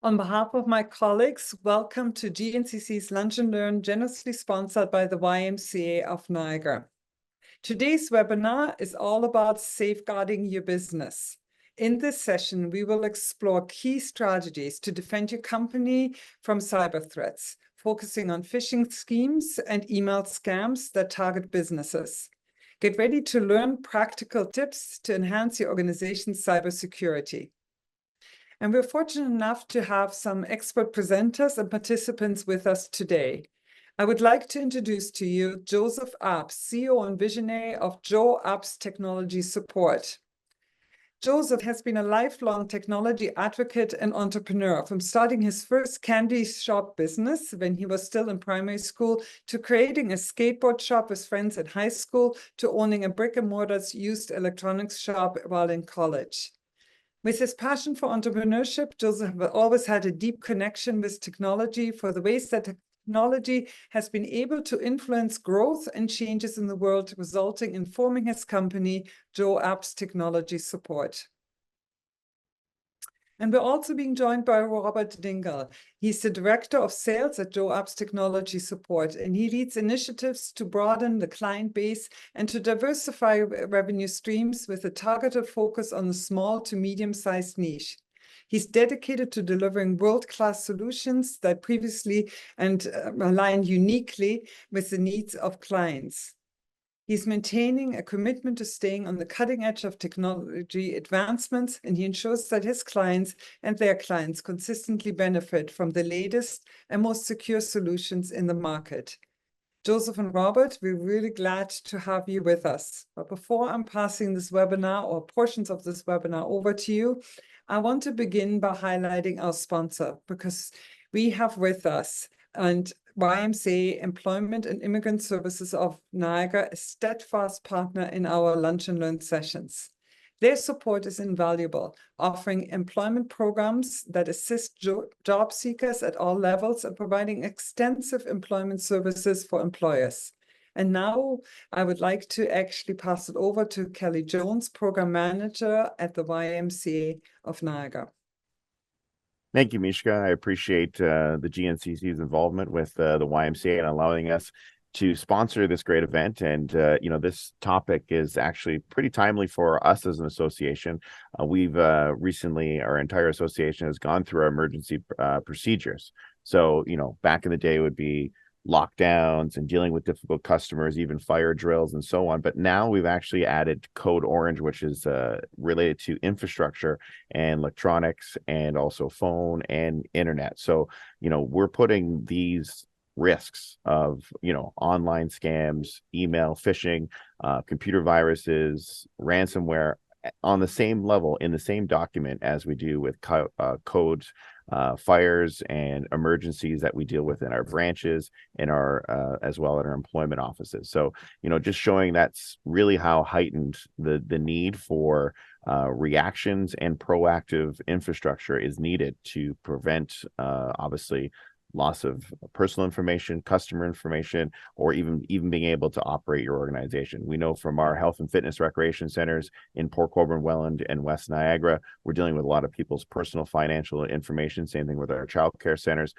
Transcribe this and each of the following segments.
On behalf of my colleagues, welcome to GNCC's Lunch and Learn, generously sponsored by the YMCA of Niagara. Today's webinar is all about safeguarding your business. In this session, we will explore key strategies to defend your company from cyber threats, focusing on phishing schemes and email scams that target businesses. Get ready to learn practical tips to enhance your organization's cybersecurity. And we're fortunate enough to have some expert presenters and participants with us today. I would like to introduce to you Joseph Abs, CEO and visionary of Joe Abs Technology Support. Joseph has been a lifelong technology advocate and entrepreneur, from starting his first candy shop business when he was still in primary school, to creating a skateboard shop with friends at high school, to owning a brick-and-mortar used electronics shop while in college. With his passion for entrepreneurship, Joseph always had a deep connection with technology for the ways that technology has been able to influence growth and changes in the world, resulting in forming his company, Joe Abs Technology Support. And we're also being joined by Robert Dingle. He's the Director of Sales at Joe Abs Technology Support, and he leads initiatives to broaden the client base and to diversify revenue streams with a targeted focus on the small to medium-sized niche. He's dedicated to delivering world-class solutions that previously and align uniquely with the needs of clients. He's maintaining a commitment to staying on the cutting edge of technology advancements, and he ensures that his clients and their clients consistently benefit from the latest and most secure solutions in the market. Joseph and Robert, we're really glad to have you with us. But before I'm passing this webinar or portions of this webinar over to you, I want to begin by highlighting our sponsor, because we have with us and YMCA Employment and Immigrant Services of Niagara, a steadfast partner in our Lunch and Learn sessions. Their support is invaluable, offering employment programs that assist job seekers at all levels and providing extensive employment services for employers. And now I would like to actually pass it over to Kelly Jones, Program Manager at the YMCA of Niagara. Thank you, Mishka. I appreciate the GNCC's involvement with the YMCA and allowing us to sponsor this great event. And, this topic is actually pretty timely for us as an association. We've recently, our entire association has gone through our emergency procedures. So, back in the day would be lockdowns and dealing with difficult customers, even fire drills and so on. But now we've actually added Code Orange, which is related to infrastructure and electronics and also phone and internet. So, we're putting these risks of, online scams, email phishing, computer viruses, ransomware on the same level in the same document as we do with codes, fires and emergencies that we deal with in our branches, in our as well at our employment offices. So, just showing that's really how heightened the need for reactions and proactive infrastructure is needed to prevent, obviously, loss of personal information, customer information, or even being able to operate your organization. We know from our health and fitness recreation centers in Port Colborne, Welland, and West Niagara, we're dealing with a lot of people's personal financial information. Same thing with our childcare centers.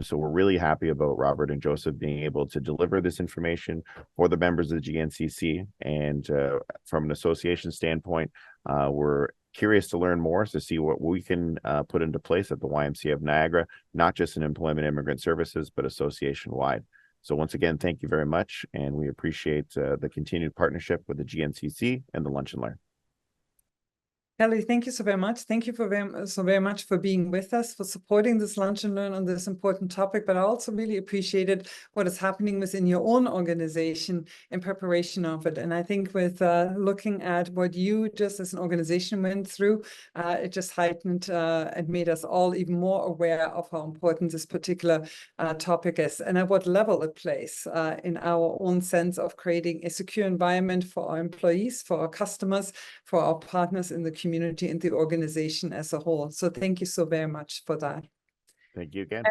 So we're really happy about Robert and Joseph being able to deliver this information for the members of the GNCC. And from an association standpoint, we're curious to learn more to see what we can put into place at the YMCA of Niagara, not just in employment immigrant services, but association-wide. So once again, thank you very much, and we appreciate the continued partnership with the GNCC and the Lunch and Learn. Kelly, thank you so very much. Thank you so very much for being with us, for supporting this Lunch and Learn on this important topic. But I also really appreciated what is happening within your own organization in preparation of it. And I think with looking at what you just as an organization went through, it just heightened and made us all even more aware of how important this particular topic is and at what level it plays in our own sense of creating a secure environment for our employees, for our customers, for our partners in the community and the organization as a whole. So thank you so very much for that. Thank you again.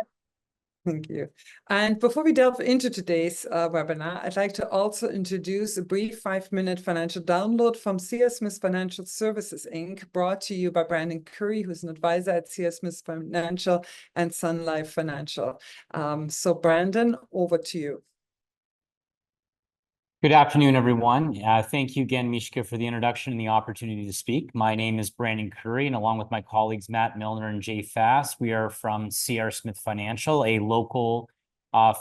Thank you. And before we delve into today's webinar, I'd like to also introduce a brief 5-minute financial download from C.R. Smith Financial Services, Inc., brought to you by Brandon Curry, who's an advisor at C.R. Smith Financial and Sun Life Financial. So Brandon, over to you. Good afternoon, everyone. Thank you again, Mishka, for the introduction and the opportunity to speak. My name is Brandon Curry, and along with my colleagues Matt Milner and Jay Fass, we are from C.R. Smith Financial, a local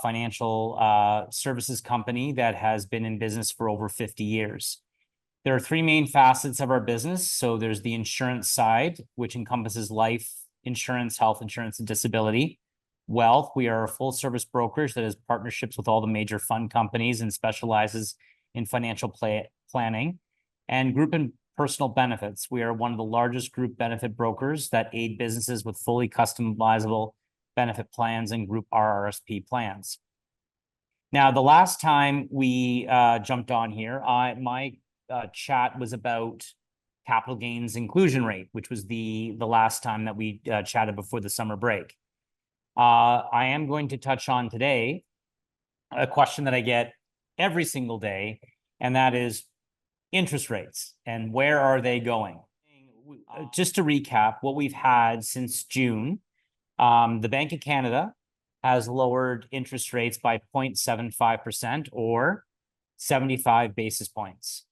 financial services company that has been in business for over 50 years. There are three main facets of our business. So there's the insurance side, which encompasses life insurance, health insurance, and disability. Wealth, we are a full service brokerage that has partnerships with all the major fund companies and specializes in financial planning. And group and personal benefits, we are one of the largest group benefit brokers that aid businesses with fully customizable benefit plans and group RRSP plans. Now, the last time we jumped on here, my chat was about capital gains inclusion rate, which was the last time that we chatted before the summer break. I am going to touch on today a question that I get every single day, and that is interest rates and where are they going? Just to recap what we've had since June, the Bank of Canada has lowered interest rates by 0.75% or 75 basis points.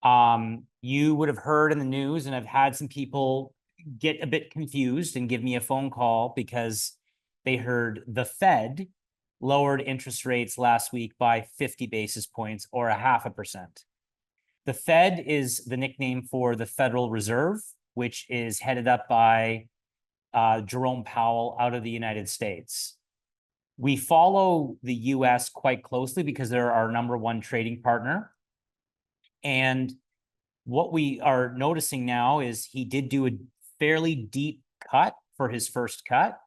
You would have heard in the news, and I've had some people get a bit confused and give me a phone call because they heard the Fed lowered interest rates last week by 50 basis points or 0.5%. The Fed is the nickname for the Federal Reserve, which is headed up by Jerome Powell out of the United States. We follow the US quite closely because they're our #1 trading partner. And what we are noticing now is he did do a fairly deep cut for his first cut,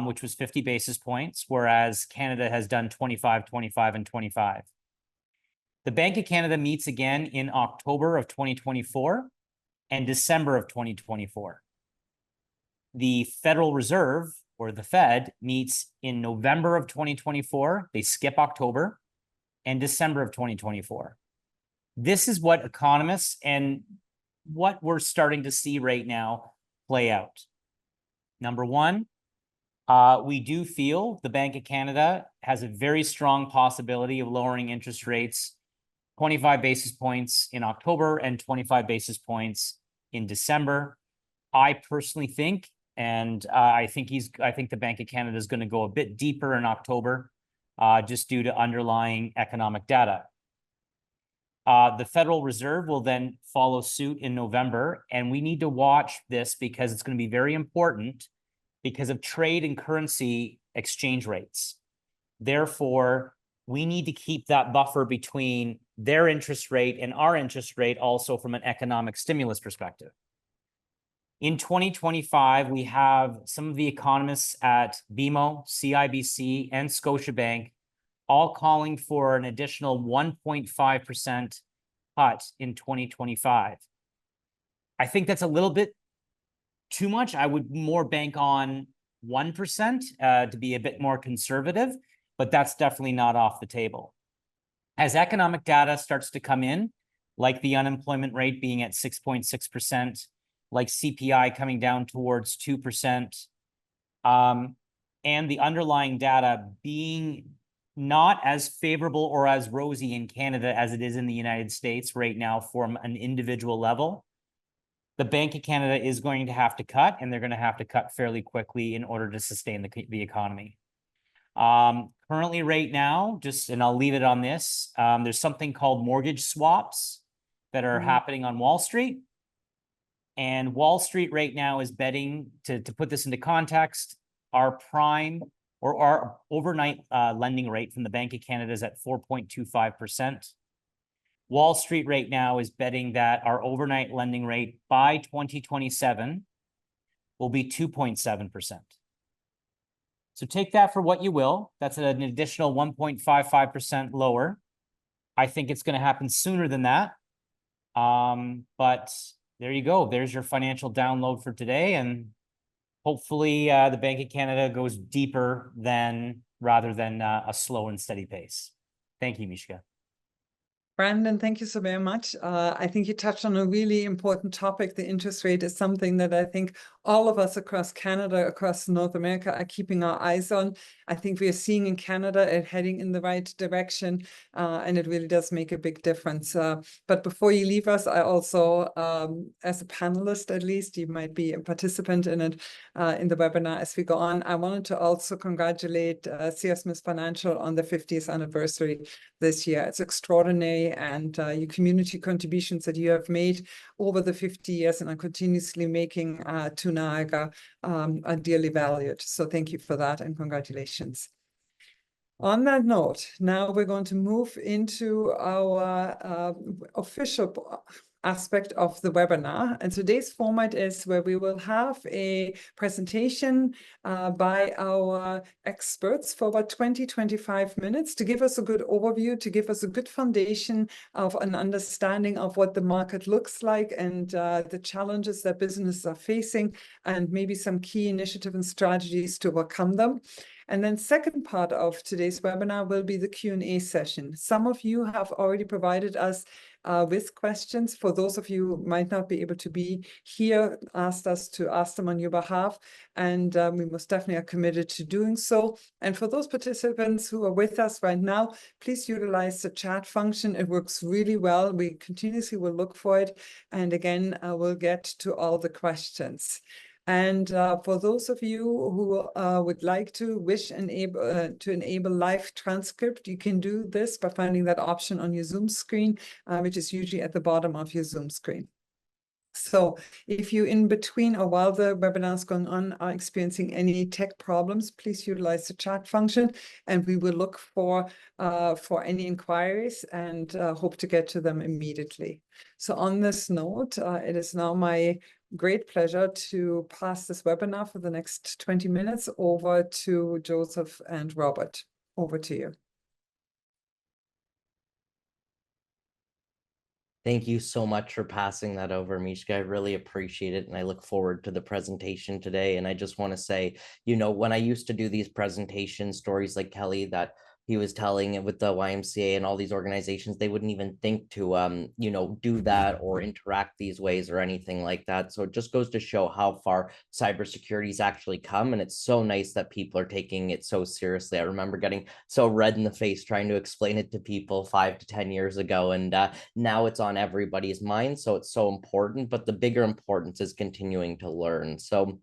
which was 50 basis points, whereas Canada has done 25, 25, and 25. The Bank of Canada meets again in October of 2024 and December of 2024. The Federal Reserve, or the Fed, meets in November of 2024. They skip October, and December of 2024. This is what economists and what we're starting to see right now play out. Number one, we do feel the Bank of Canada has a very strong possibility of lowering interest rates 25 basis points in October and 25 basis points in December. I personally think, and I think the Bank of Canada is going to go a bit deeper in October, just due to underlying economic data. The Federal Reserve will then follow suit in November, and we need to watch this because it's going to be very important because of trade and currency exchange rates. Therefore, we need to keep that buffer between their interest rate and our interest rate also from an economic stimulus perspective. In 2025, we have some of the economists at BMO, CIBC, and Scotiabank all calling for an additional 1.5% cut in 2025. I think that's a little bit too much. I would more bank on 1% to be a bit more conservative, but that's definitely not off the table. As economic data starts to come in, like the unemployment rate being at 6.6%, like CPI coming down towards 2%, and the underlying data being not as favorable or as rosy in Canada as it is in the United States right now from an individual level, the Bank of Canada is going to have to cut, and they're going to have to cut fairly quickly in order to sustain the economy. Currently right now, and I'll leave it on this, there's something called mortgage swaps that are happening on Wall Street. And Wall Street right now is betting, to put this into context, our prime or our overnight lending rate from the Bank of Canada is at 4.25%. Wall Street right now is betting that our overnight lending rate by 2027 will be 2.7%. So take that for what you will. That's an additional 1.55% lower. I think it's going to happen sooner than that. But there you go. There's your financial download for today. And hopefully the Bank of Canada goes deeper rather than a slow and steady pace. Thank you, Mishka. Brandon, thank you so very much. I think you touched on a really important topic. The interest rate is something that I think all of us across Canada, across North America are keeping our eyes on. I think we are seeing in Canada it heading in the right direction, and it really does make a big difference. But before you leave us, I also, as a panelist at least, you might be a participant in it, in the webinar as we go on. I wanted to also congratulate C.R. Smith Financial on the 50th anniversary this year. It's extraordinary, and your community contributions that you have made over the 50 years and are continuously making to Niagara are dearly valued. So thank you for that and congratulations. On that note, now we're going to move into our official aspect of the webinar. And today's format is where we will have a presentation by our experts for about 20-25 minutes to give us a good overview, to give us a good foundation of an understanding of what the market looks like and the challenges that businesses are facing, and maybe some key initiatives and strategies to overcome them. And then second part of today's webinar will be the Q&A session. Some of you have already provided us with questions. For those of you who might not be able to be here, asked us to ask them on your behalf, and we most definitely are committed to doing so. And for those participants who are with us right now, please utilize the chat function. It works really well. We continuously will look for it, and again, we'll get to all the questions. And for those of you who would like to enable live transcript, you can do this by finding that option on your Zoom screen, which is usually at the bottom of your Zoom screen. So if you in between or while the webinar is going on are experiencing any tech problems, please utilize the chat function, and we will look for any inquiries and hope to get to them immediately. So on this note, it is now my great pleasure to pass this webinar for the next 20 minutes over to Joseph and Robert. Over to you. Thank you so much for passing that over, Mishka. I really appreciate it, and I look forward to the presentation today. And I just want to say, you know, when I used to do these presentation stories like Kelly that he was telling with the YMCA and all these organizations, they wouldn't even think to, you know, do that or interact these ways or anything like that. So it just goes to show how far cybersecurity's actually come. And it's so nice that people are taking it so seriously. I remember getting so red in the face trying to explain it to people 5 to 10 years ago. And now it's on everybody's mind. So it's so important. But the bigger importance is continuing to learn. So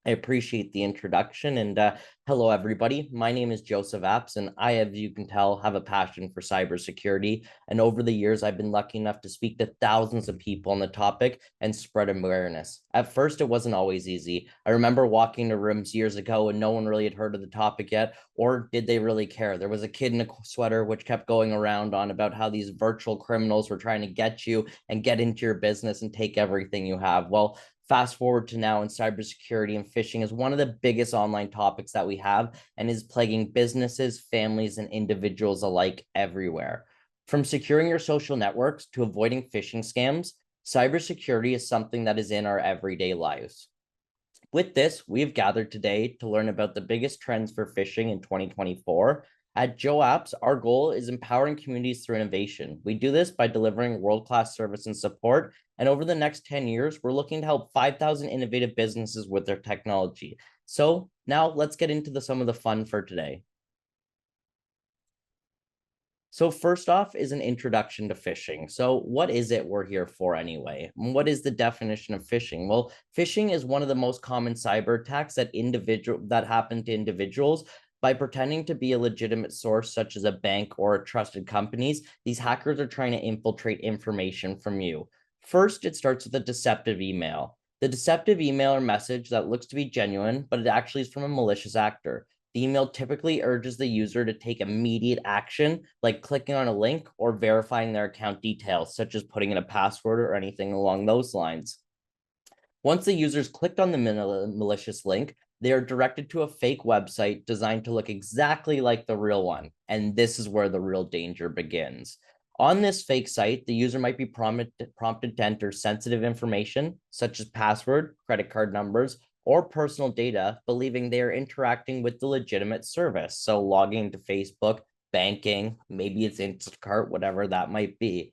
I appreciate the introduction, and hello, everybody. My name is Joseph Apps, and I, as you can tell, have a passion for cybersecurity. And over the years, I've been lucky enough to speak to thousands of people on the topic and spread awareness. At first, it wasn't always easy. I remember walking to rooms years ago and no one really had heard of the topic yet, or did they really care? There was a kid in a sweater which kept going around on about how these virtual criminals were trying to get you and get into your business and take everything you have. Well, fast forward to now, and cybersecurity and phishing is one of the biggest online topics that we have and is plaguing businesses, families, and individuals alike everywhere. From securing your social networks to avoiding phishing scams, cybersecurity is something that is in our everyday lives. With this, we've gathered today to learn about the biggest trends for phishing in 2024. At Joe Apps, our goal is empowering communities through innovation. We do this by delivering world-class service and support. And over the next 10 years, we're looking to help 5,000 innovative businesses with their technology. So now let's get into some of the fun for today. So first off is an introduction to phishing. So what is it we're here for anyway? What is the definition of phishing? Well, phishing is one of the most common cyber attacks that happen to individuals. By pretending to be a legitimate source, such as a bank or a trusted companies, these hackers are trying to infiltrate information from you. First, it starts with a deceptive email. The deceptive email or message that looks to be genuine, but it actually is from a malicious actor. The email typically urges the user to take immediate action, like clicking on a link or verifying their account details, such as putting in a password or anything along those lines. Once the users clicked on the malicious link, they are directed to a fake website designed to look exactly like the real one. And this is where the real danger begins. On this fake site, the user might be prompted to enter sensitive information, such as password, credit card numbers, or personal data, believing they are interacting with the legitimate service. So logging into Facebook, banking, maybe it's Instacart, whatever that might be.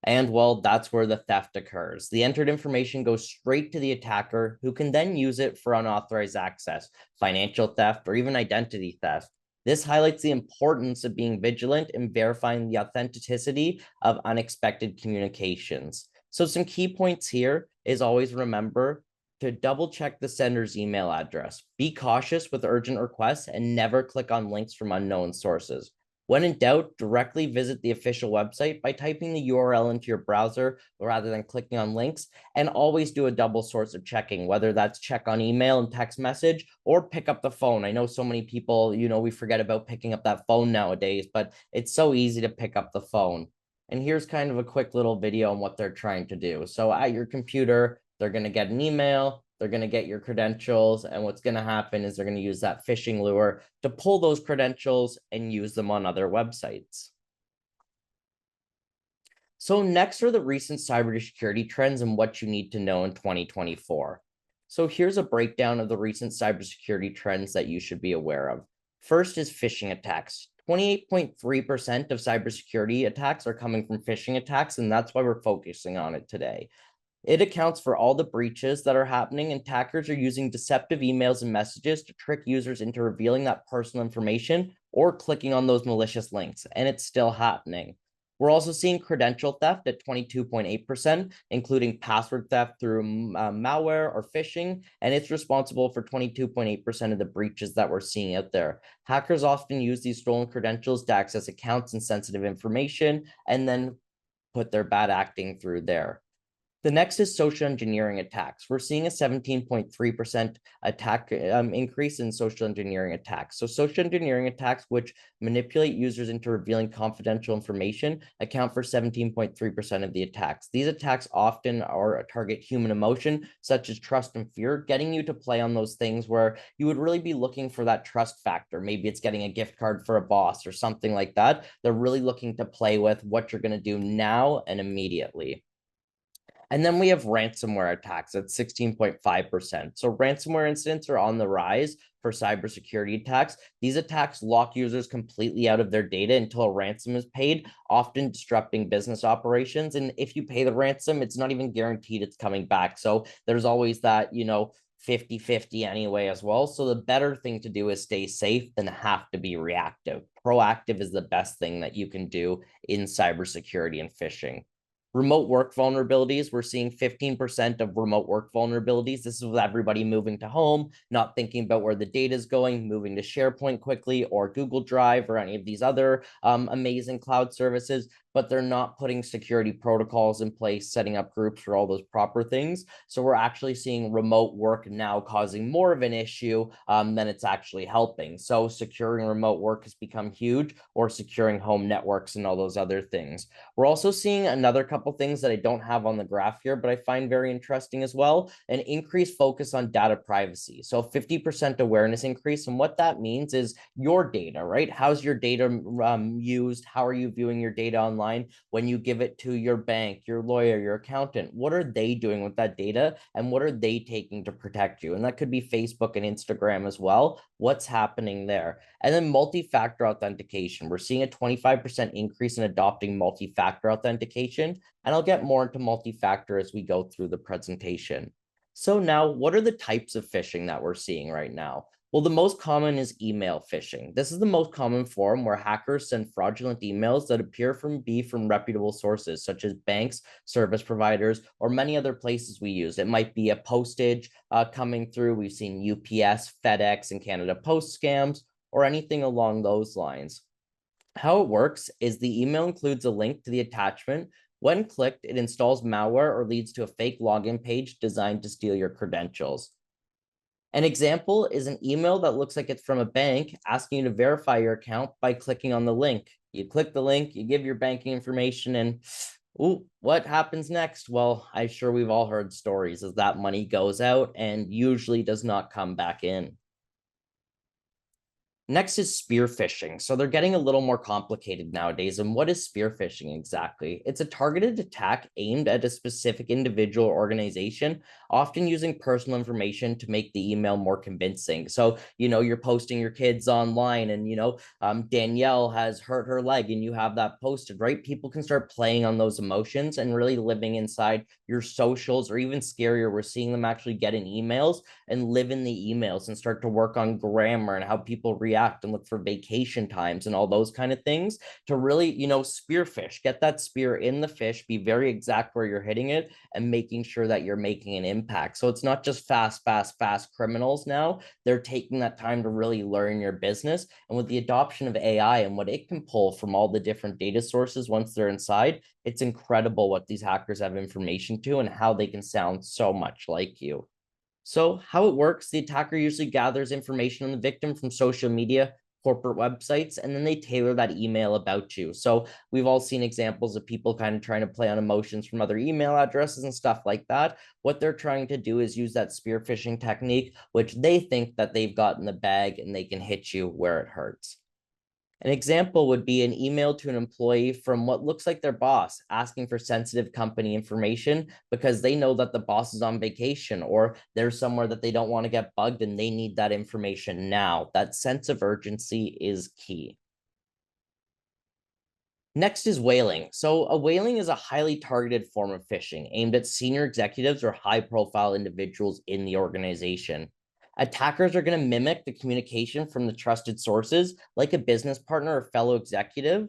And well, that's where the theft occurs. The entered information goes straight to the attacker, who can then use it for unauthorized access, financial theft, or even identity theft. This highlights the importance of being vigilant and verifying the authenticity of unexpected communications. So some key points here is always remember to double check the sender's email address. Be cautious with urgent requests and never click on links from unknown sources. When in doubt, directly visit the official website by typing the URL into your browser rather than clicking on links, and always do a double source of checking, whether that's check on email and text message or pick up the phone. I know so many people, we forget about picking up that phone nowadays, but it's so easy to pick up the phone. And here's kind of a quick little video on what they're trying to do. So at your computer, they're going to get an email, they're going to get your credentials, and what's going to happen is they're going to use that phishing lure to pull those credentials and use them on other websites. So next are the recent cybersecurity trends and what you need to know in 2024. So here's a breakdown of the recent cybersecurity trends that you should be aware of. First is phishing attacks. 28.3% of cybersecurity attacks are coming from phishing attacks, and that's why we're focusing on it today. It accounts for all the breaches that are happening, and attackers are using deceptive emails and messages to trick users into revealing that personal information or clicking on those malicious links, and it's still happening. We're also seeing credential theft at 22.8%, including password theft through malware or phishing, and it's responsible for 22.8% of the breaches that we're seeing out there. Hackers often use these stolen credentials to access accounts and sensitive information, and then put their bad acting through there. The next is social engineering attacks. We're seeing a 17.3% attack increase in social engineering attacks. So social engineering attacks, which manipulate users into revealing confidential information, account for 17.3% of the attacks. These attacks often are target human emotion, such as trust and fear, getting you to play on those things where you would really be looking for that trust factor. Maybe it's getting a gift card for a boss or something like that. They're really looking to play with what you're going to do now and immediately. And then we have ransomware attacks at 16.5%. So ransomware incidents are on the rise for cybersecurity attacks. These attacks lock users completely out of their data until a ransom is paid, often disrupting business operations. And if you pay the ransom, it's not even guaranteed it's coming back. So there's always that, 50-50 anyway as well. So the better thing to do is stay safe than have to be reactive. Proactive is the best thing that you can do in cybersecurity and phishing. Remote work vulnerabilities, we're seeing 15% of remote work vulnerabilities. This is with everybody moving to home, not thinking about where the data is going, moving to SharePoint quickly or Google Drive or any of these other amazing cloud services, but they're not putting security protocols in place, setting up groups for all those proper things. So we're actually seeing remote work now causing more of an issue than it's actually helping. So securing remote work has become huge, or securing home networks and all those other things. We're also seeing another couple things that I don't have on the graph here, but I find very interesting as well, an increased focus on data privacy. So 50% awareness increase. And what that means is your data, right? How's your data used? How are you viewing your data online? When you give it to your bank, your lawyer, your accountant, what are they doing with that data? And what are they taking to protect you? And that could be Facebook and Instagram as well. What's happening there? And then multi-factor authentication. We're seeing a 25% increase in adopting multi-factor authentication. And I'll get more into multi-factor as we go through the presentation. So now, what are the types of phishing that we're seeing right now? Well, the most common is email phishing. This is the most common form where hackers send fraudulent emails that appear from reputable sources, such as banks, service providers, or many other places we use. It might be a postage coming through. We've seen UPS, FedEx, and Canada Post scams, or anything along those lines. How it works is the email includes a link to the attachment. When clicked, it installs malware or leads to a fake login page designed to steal your credentials. An example is an email that looks like it's from a bank asking you to verify your account by clicking on the link. You click the link, you give your banking information, and ooh, what happens next? Well, I'm sure we've all heard stories as that money goes out and usually does not come back in. Next is spear phishing. So they're getting a little more complicated nowadays. And what is spear phishing exactly? It's a targeted attack aimed at a specific individual or organization, often using personal information to make the email more convincing. So, you're posting your kids online and, Danielle has hurt her leg and you have that posted, right? People can start playing on those emotions and really living inside your socials, or even scarier, we're seeing them actually get in emails and live in the emails and start to work on grammar and how people react and look for vacation times and all those kind of things to really, spear fish, get that spear in the fish, be very exact where you're hitting it and making sure that you're making an impact. So it's not just fast criminals now. They're taking that time to really learn your business. And with the adoption of AI and what it can pull from all the different data sources once they're inside, it's incredible what these hackers have information to and how they can sound so much like you. So how it works, the attacker usually gathers information on the victim from social media, corporate websites, and then they tailor that email about you. So we've all seen examples of people kind of trying to play on emotions from other email addresses and stuff like that. What they're trying to do is use that spear phishing technique, which they think that they've got in the bag and they can hit you where it hurts. An example would be an email to an employee from what looks like their boss asking for sensitive company information because they know that the boss is on vacation or they're somewhere that they don't want to get bugged and they need that information now. That sense of urgency is key. Next is whaling. So a whaling is a highly targeted form of phishing aimed at senior executives or high-profile individuals in the organization. Attackers are going to mimic the communication from the trusted sources, like a business partner or fellow executive.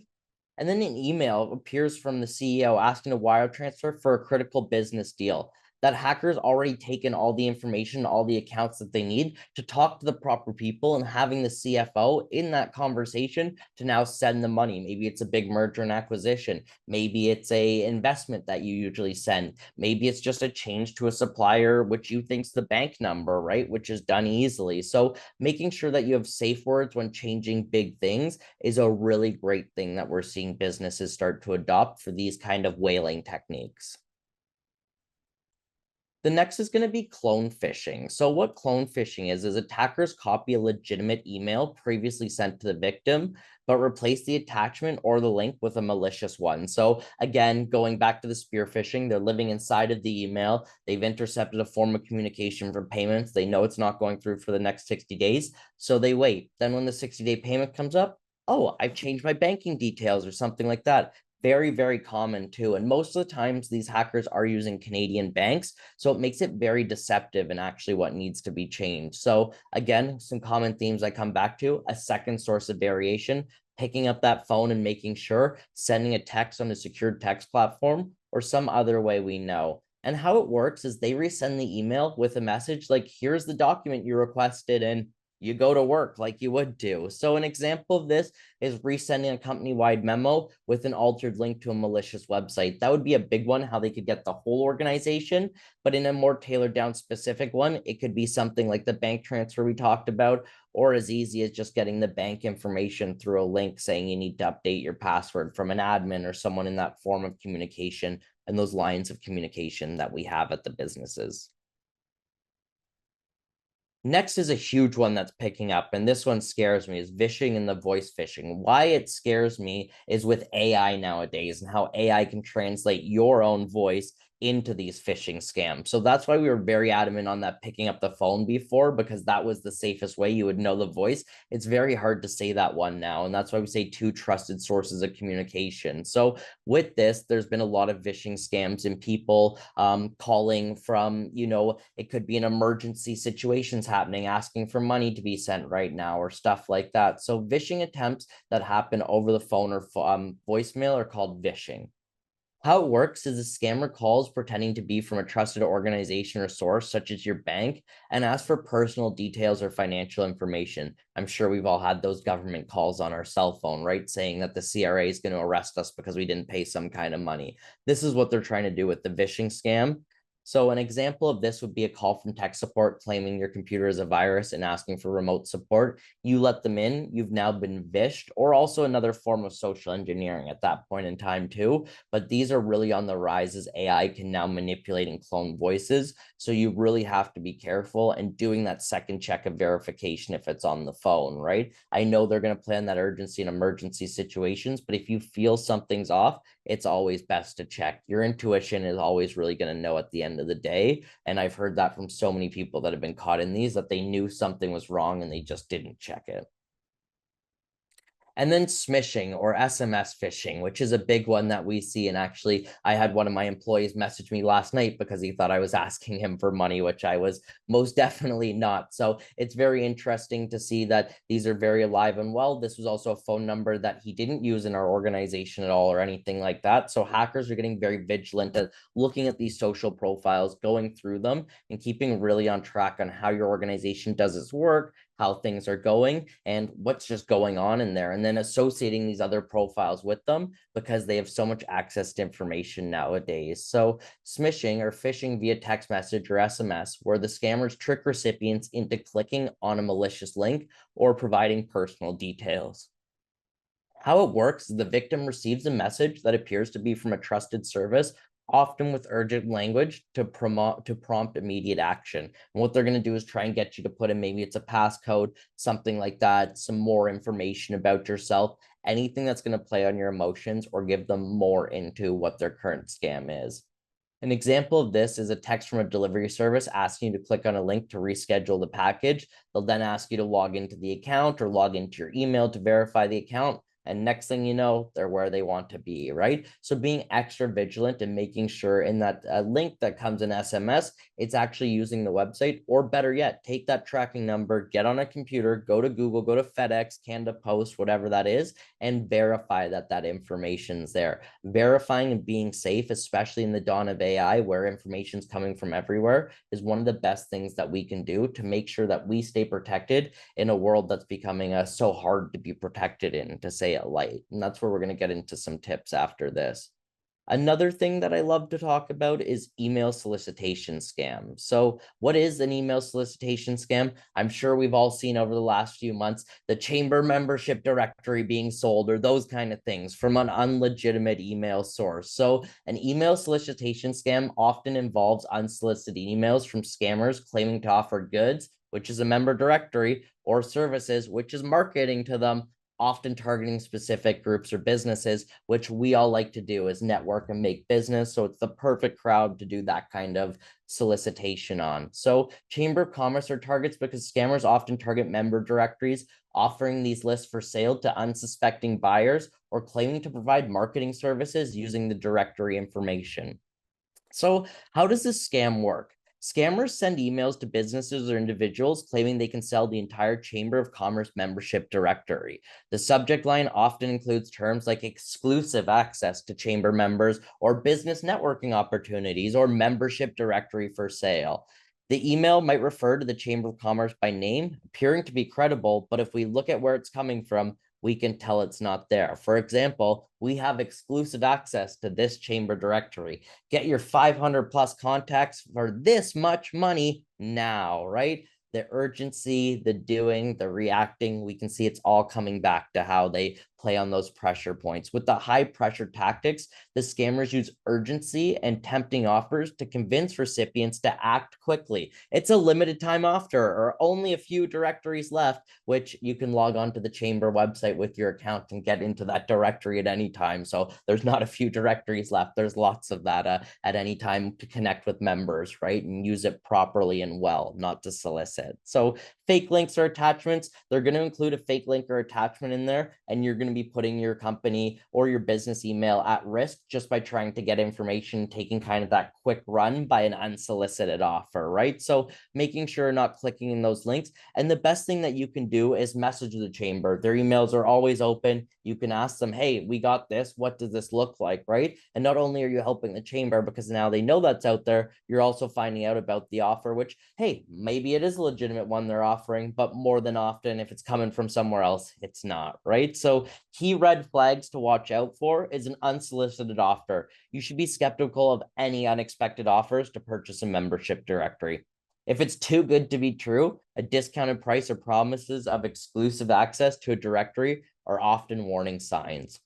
And then an email appears from the CEO asking a wire transfer for a critical business deal. That hacker's already taken all the information, all the accounts that they need to talk to the proper people and having the CFO in that conversation to now send the money. Maybe it's a big merger and acquisition. Maybe it's a investment that you usually send. Maybe it's just a change to a supplier, which you think's the bank number, right? Which is done easily. So making sure that you have safe words when changing big things is a really great thing that we're seeing businesses start to adopt for these kind of whaling techniques. The next is going to be clone phishing. So what clone phishing is attackers copy a legitimate email previously sent to the victim, but replace the attachment or the link with a malicious one. So again, going back to the spear phishing, they're living inside of the email. They've intercepted a form of communication for payments. They know it's not going through for the next 60 days. So they wait. Then when the 60-day payment comes up, oh, I've changed my banking details or something like that. Very, very common too. And most of the times these hackers are using Canadian banks. So it makes it very deceptive and actually what needs to be changed. So again, some common themes I come back to: a second source of variation, picking up that phone and making sure, sending a text on a secured text platform or some other way we know. And how it works is they resend the email with a message like, here's the document you requested, and you go to work like you would do. So an example of this is resending a company-wide memo with an altered link to a malicious website. That would be a big one, how they could get the whole organization, but in a more tailored down specific one, it could be something like the bank transfer we talked about, or as easy as just getting the bank information through a link saying you need to update your password from an admin or someone in that form of communication and those lines of communication that we have at the businesses. Next is a huge one that's picking up, and this one scares me, is phishing and the voice phishing. Why it scares me is with AI nowadays and how AI can translate your own voice into these phishing scams. So that's why we were very adamant on that picking up the phone before, because that was the safest way you would know the voice. It's very hard to say that one now, and that's why we say 2 trusted sources of communication. So with this, there's been a lot of phishing scams and people calling from, it could be an emergency situations happening, asking for money to be sent right now or stuff like that. So phishing attempts that happen over the phone or voicemail are called phishing. How it works is a scammer calls pretending to be from a trusted organization or source, such as your bank, and asks for personal details or financial information. I'm sure we've all had those government calls on our cell phone, right? Saying that the CRA is going to arrest us because we didn't pay some kind of money. This is what they're trying to do with the phishing scam. So an example of this would be a call from tech support claiming your computer is a virus and asking for remote support. You let them in, you've now been vished, or also another form of social engineering at that point in time too. But these are really on the rise as AI can now manipulate and clone voices. So you really have to be careful and doing that second check of verification if it's on the phone, right? I know they're going to plan that urgency in emergency situations, but if you feel something's off, it's always best to check. Your intuition is always really going to know at the end of the day. And I've heard that from so many people that have been caught in these, that they knew something was wrong and they just didn't check it. And then smishing or SMS phishing, which is a big one that we see. And actually, I had one of my employees message me last night because he thought I was asking him for money, which I was most definitely not. So it's very interesting to see that these are very alive and well. This was also a phone number that he didn't use in our organization at all or anything like that. So hackers are getting very vigilant at looking at these social profiles, going through them, and keeping really on track on how your organization does its work, how things are going, and what's just going on in there, and then associating these other profiles with them because they have so much access to information nowadays. So smishing or phishing via text message or SMS, where the scammers trick recipients into clicking on a malicious link or providing personal details. How it works is the victim receives a message that appears to be from a trusted service, often with urgent language to prompt immediate action. And what they're going to do is try and get you to put in, maybe it's a passcode, something like that, some more information about yourself, anything that's going to play on your emotions or give them more into what their current scam is. An example of this is a text from a delivery service asking you to click on a link to reschedule the package. They'll then ask you to log into the account or log into your email to verify the account. And next thing you know, they're where they want to be, right? So being extra vigilant and making sure in that link that comes in SMS, it's actually using the website, or better yet, take that tracking number, get on a computer, go to Google, go to FedEx, Canada Post, whatever that is, and verify that that information's there. Verifying and being safe, especially in the dawn of AI, where information's coming from everywhere, is one of the best things that we can do to make sure that we stay protected in a world that's becoming so hard to be protected in, to say it light. And that's where we're going to get into some tips after this. Another thing that I love to talk about is email solicitation scam. So what is an email solicitation scam? I'm sure we've all seen over the last few months the chamber membership directory being sold or those kind of things from an unlegitimate email source. So an email solicitation scam often involves unsolicited emails from scammers claiming to offer goods, which is a member directory, or services, which is marketing to them, often targeting specific groups or businesses, which we all like to do is network and make business. So it's the perfect crowd to do that kind of solicitation on. So Chamber of Commerce are targets because scammers often target member directories, offering these lists for sale to unsuspecting buyers or claiming to provide marketing services using the directory information. So how does this scam work? Scammers send emails to businesses or individuals claiming they can sell the entire Chamber of Commerce membership directory. The subject line often includes terms like exclusive access to chamber members or business networking opportunities or membership directory for sale. The email might refer to the Chamber of Commerce by name, appearing to be credible, but if we look at where it's coming from, we can tell it's not there. For example, we have exclusive access to this chamber directory. Get your 500 plus contacts for this much money now, right? The urgency, the doing, the reacting, we can see it's all coming back to how they play on those pressure points. With the high pressure tactics, the scammers use urgency and tempting offers to convince recipients to act quickly. It's a limited time offer or only a few directories left, which you can log on to the chamber website with your account and get into that directory at any time. So there's not a few directories left. There's lots of that at any time to connect with members, right? And use it properly and well, not to solicit. So fake links or attachments, they're going to include a fake link or attachment in there, and you're going to be putting your company or your business email at risk just by trying to get information, taking kind of that quick run by an unsolicited offer, right? So making sure you're not clicking in those links. And the best thing that you can do is message the chamber. Their emails are always open. You can ask them, hey, we got this. What does this look like, right? And not only are you helping the chamber because now they know that's out there, you're also finding out about the offer, which, hey, maybe it is a legitimate one they're offering. offering, but more than often, if it's coming from somewhere else, it's not, right? So key red flags to watch out for is an unsolicited offer. You should be skeptical of any unexpected offers to purchase a membership directory. If it's too good to be true, a discounted price or promises of exclusive access to a directory are often warning signs.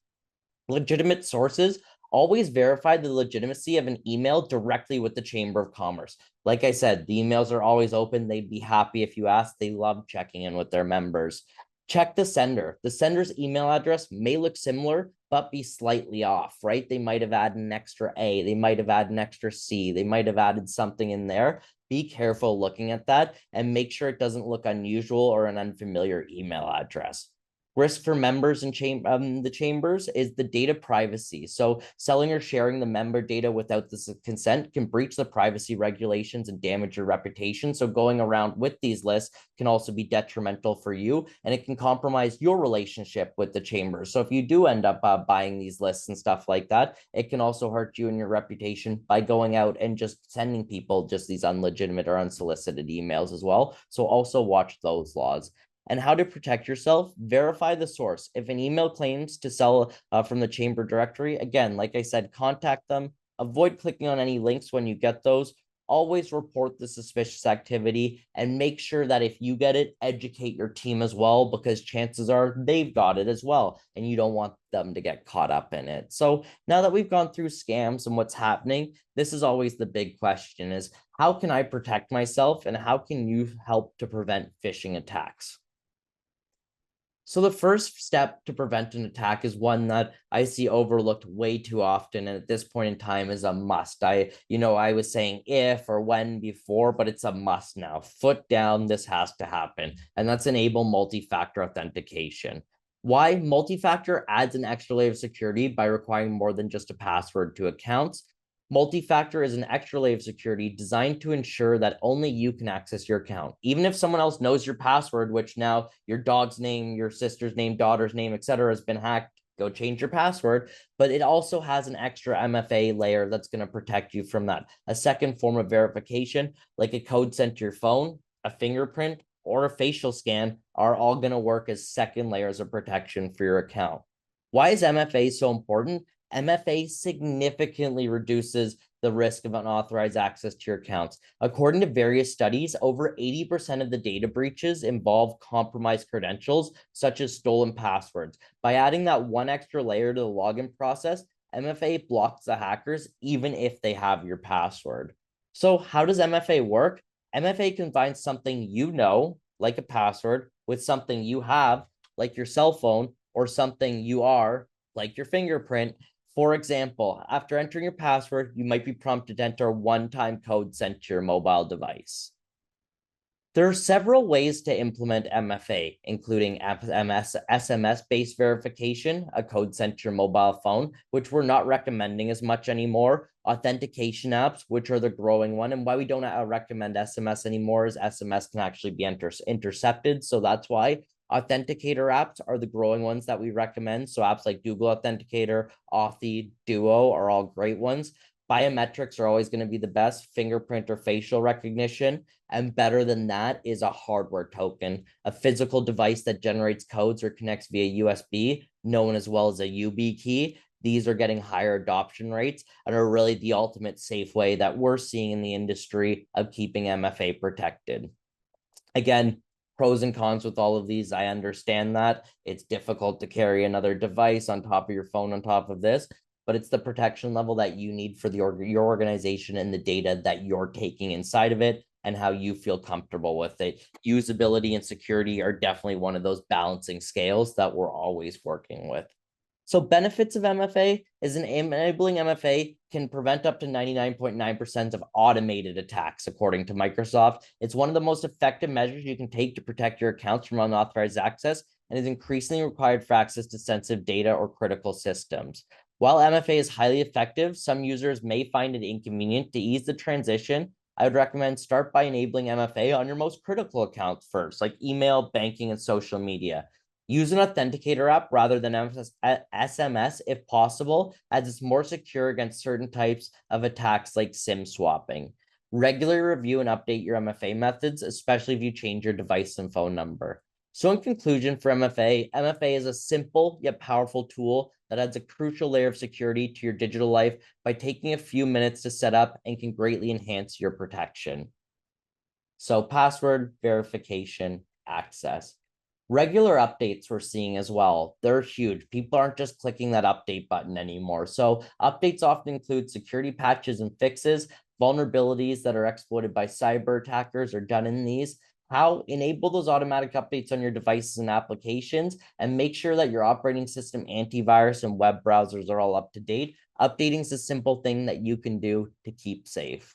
Legitimate sources always verify the legitimacy of an email directly with the Chamber of Commerce. Like I said, the emails are always open. They'd be happy if you ask. They love checking in with their members. Check the sender. The sender's email address may look similar, but be slightly off, right? They might have added an extra A. They might have added an extra C. They might have added something in there. Be careful looking at that and make sure it doesn't look unusual or an unfamiliar email address. Risk for members and the chambers is the data privacy. So selling or sharing the member data without the consent can breach the privacy regulations and damage your reputation. So going around with these lists can also be detrimental for you, and it can compromise your relationship with the chambers. So if you do end up buying these lists and stuff like that, it can also hurt you and your reputation by going out and just sending people just these unlegitimate or unsolicited emails as well. So also watch those laws. And how to protect yourself, verify the source. If an email claims to sell from the chamber directory, again, like I said, contact them. Avoid clicking on any links when you get those. Always report the suspicious activity and make sure that if you get it, educate your team as well, because chances are they've got it as well, and you don't want them to get caught up in it. So now that we've gone through scams and what's happening, this is always the big question is, how can I protect myself and how can you help to prevent phishing attacks? So the first step to prevent an attack is one that I see overlooked way too often, and at this point in time is a must. I was saying if or when before, but it's a must now. Foot down, this has to happen, and that's enable multi-factor authentication. Why? Multi-factor adds an extra layer of security by requiring more than just a password to accounts. Multi-factor is an extra layer of security designed to ensure that only you can access your account. Even if someone else knows your password, which now your dog's name, your sister's name, daughter's name, etc., has been hacked, go change your password. But it also has an extra MFA layer that's going to protect you from that. A second form of verification, like a code sent to your phone, a fingerprint, or a facial scan, are all going to work as second layers of protection for your account. Why is MFA so important? MFA significantly reduces the risk of unauthorized access to your accounts. According to various studies, over 80% of the data breaches involve compromised credentials, such as stolen passwords. By adding that one extra layer to the login process, MFA blocks the hackers even if they have your password. So how does MFA work? MFA combines something you know, like a password, with something you have, like your cell phone, or something you are, like your fingerprint. For example, after entering your password, you might be prompted to enter a one-time code sent to your mobile device. There are several ways to implement MFA, including SMS-based verification, a code sent to your mobile phone, which we're not recommending as much anymore, authentication apps, which are the growing one, and why we don't recommend SMS anymore is SMS can actually be intercepted, so that's why. Authenticator apps are the growing ones that we recommend. So apps like Google Authenticator, Authy, Duo are all great ones. Biometrics are always going to be the best, fingerprint or facial recognition. And better than that is a hardware token, a physical device that generates codes or connects via USB, known as well as a YubiKey. These are getting higher adoption rates and are really the ultimate safe way that we're seeing in the industry of keeping MFA protected. Again, pros and cons with all of these. I understand that it's difficult to carry another device on top of your phone on top of this, but it's the protection level that you need for your organization and the data that you're taking inside of it and how you feel comfortable with it. Usability and security are definitely one of those balancing scales that we're always working with. So benefits of MFA is enabling MFA can prevent up to 99.9% of automated attacks, according to Microsoft. It's one of the most effective measures you can take to protect your accounts from unauthorized access and is increasingly required for access to sensitive data or critical systems. While MFA is highly effective, some users may find it inconvenient. To ease the transition, I would recommend start by enabling MFA on your most critical accounts first, like email, banking, and social media. Use an authenticator app rather than SMS if possible, as it's more secure against certain types of attacks like SIM swapping. Regularly review and update your MFA methods, especially if you change your device and phone number. So in conclusion for MFA is a simple yet powerful tool that adds a crucial layer of security to your digital life by taking a few minutes to set up and can greatly enhance your protection. So password verification, access. Regular updates we're seeing as well. They're huge. People aren't just clicking that update button anymore. So updates often include security patches and fixes. Vulnerabilities that are exploited by cyber attackers are done in these. How enable those automatic updates on your devices and applications, and make sure that your operating system, antivirus, and web browsers are all up to date. Updating is a simple thing that you can do to keep safe.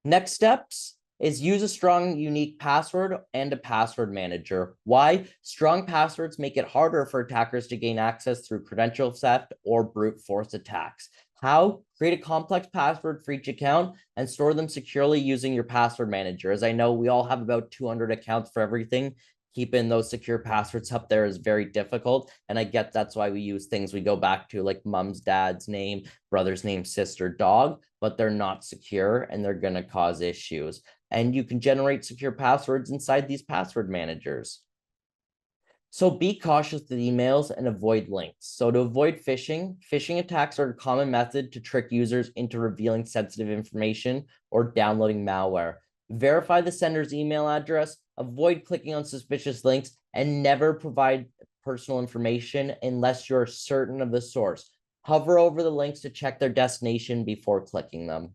Next steps is use a strong, unique password and a password manager. Why? Strong passwords make it harder for attackers to gain access through credential theft or brute force attacks. How? Create a complex password for each account and store them securely using your password manager. As I know, we all have about 200 accounts for everything. Keeping those secure passwords up there is very difficult. And I get that's why we use things we go back to like mom's, dad's name, brother's name, sister, dog, but they're not secure and they're going to cause issues. And you can generate secure passwords inside these password managers. So be cautious with emails and avoid links. So to avoid phishing, phishing attacks are a common method to trick users into revealing sensitive information or downloading malware. Verify the sender's email address, avoid clicking on suspicious links, and never provide personal information unless you're certain of the source. Hover over the links to check their destination before clicking them.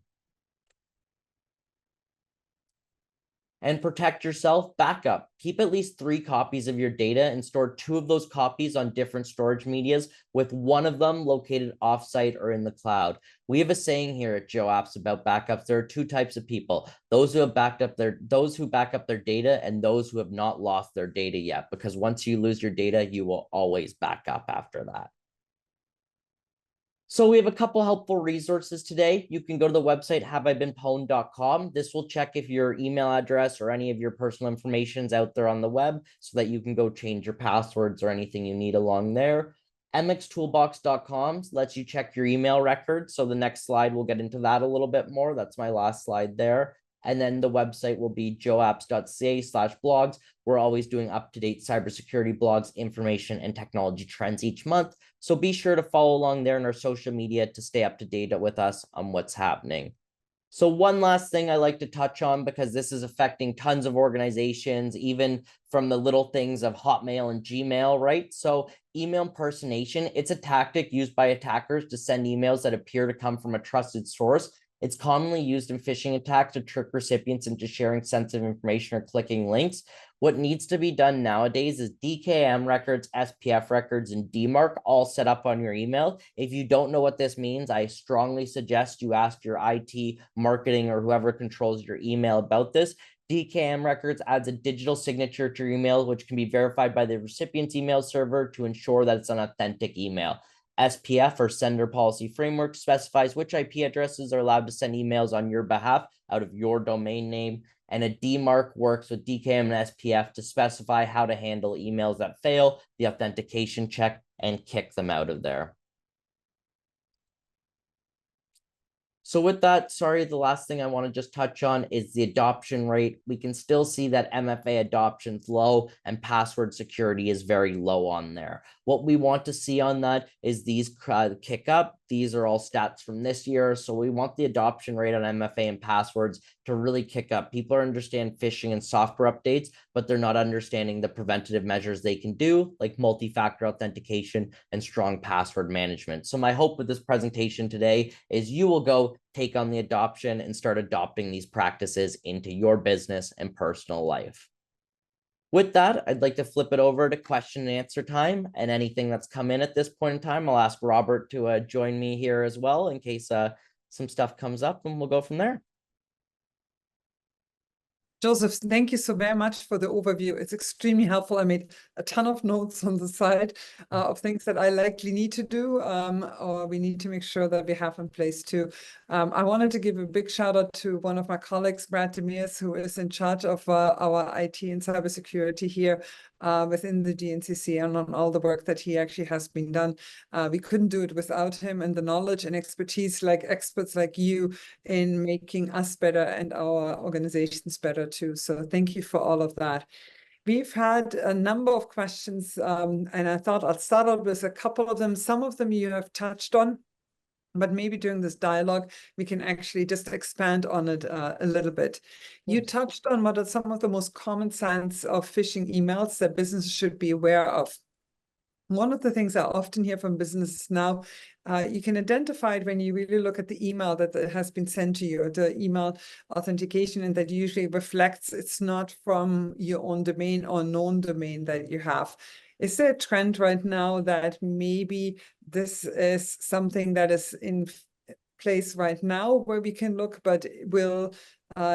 And protect yourself, backup. Keep at least 3 copies of your data and store 2 of those copies on different storage medias, with one of them located offsite or in the cloud. We have a saying here at Joe Apps about backups. There are 2 types of people: those who back up their data, and those who have not lost their data yet, because once you lose your data, you will always back up after that. So we have a couple helpful resources today. You can go to the website haveibeenpwned.com. This will check if your email address or any of your personal information is out there on the web so that you can go change your passwords or anything you need along there. mxtoolbox.com lets you check your email records. So the next slide, we'll get into that a little bit more. That's my last slide there. And then the website will be joapps.ca/blogs. We're always doing up-to-date cybersecurity blogs, information, and technology trends each month. So be sure to follow along there in our social media to stay up to date with us on what's happening. So one last thing I like to touch on, because this is affecting tons of organizations, even from the little things of Hotmail and Gmail, right? So email impersonation, it's a tactic used by attackers to send emails that appear to come from a trusted source. It's commonly used in phishing attacks to trick recipients into sharing sensitive information or clicking links. What needs to be done nowadays is DKIM records, SPF records, and DMARC all set up on your email. If you don't know what this means, I strongly suggest you ask your IT, marketing, or whoever controls your email about this. DKIM records adds a digital signature to your email, which can be verified by the recipient's email server to ensure that it's an authentic email. SPF, or Sender Policy Framework, specifies which IP addresses are allowed to send emails on your behalf out of your domain name. And a DMARC works with DKIM and SPF to specify how to handle emails that fail the authentication check and kick them out of there. So with that, sorry, the last thing I want to just touch on is the adoption rate. We can still see that MFA adoption's low and password security is very low on there. What we want to see on that is these kick up. These are all stats from this year. So we want the adoption rate on MFA and passwords to really kick up. People understand phishing and software updates, but they're not understanding the preventative measures they can do, like multi-factor authentication and strong password management. So my hope with this presentation today is you will go take on the adoption and start adopting these practices into your business and personal life. With that, I'd like to flip it over to question and answer time, and anything that's come in at this point in time, I'll ask Robert to join me here as well in case some stuff comes up, and we'll go from there. Joseph, thank you so very much for the overview. It's extremely helpful. I made a ton of notes on the side of things that I likely need to do, or we need to make sure that we have in place too. I wanted to give a big shout out to one of my colleagues, Brad Demirs, who is in charge of our IT and cybersecurity here within the GNCC, and on all the work that he actually has been done. We couldn't do it without him, and the knowledge and expertise, like experts like you, in making us better and our organizations better too. So thank you for all of that. We've had a number of questions, and I thought I'll start out with a couple of them. Some of them you have touched on, but maybe during this dialogue, we can actually just expand on it a little bit. You touched on what are some of the most common signs of phishing emails that businesses should be aware of. One of the things I often hear from businesses now, you can identify it when you really look at the email that has been sent to you, or the email authentication, and that usually reflects it's not from your own domain or known domain that you have. Is there a trend right now that maybe this is something that is in place right now where we can look, but will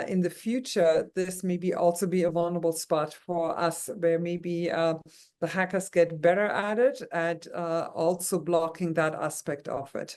in the future, this maybe also be a vulnerable spot for us, where maybe the hackers get better at it, at also blocking that aspect of it?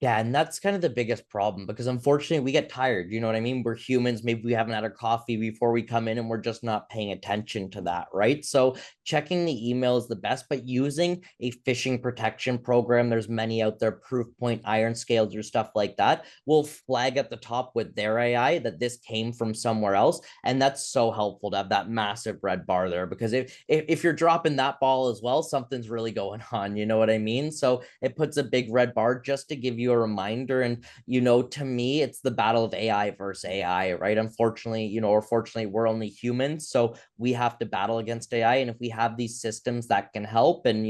Yeah, and that's kind of the biggest problem, because unfortunately we get tired. You know what I mean? We're humans. Maybe we haven't had our coffee before we come in and we're just not paying attention to that, right? So checking the email is the best, but using a phishing protection program, there's many out there, Proofpoint, Iron Scales, or stuff like that, will flag at the top with their AI that this came from somewhere else. And that's so helpful to have that massive red bar there, because if you're dropping that ball as well, something's really going on. You know what I mean? So it puts a big red bar just to give you a reminder. And, to me, it's the battle of AI versus AI, right? Unfortunately, or fortunately, we're only humans. So we have to battle against AI. And if we have these systems that can help, and,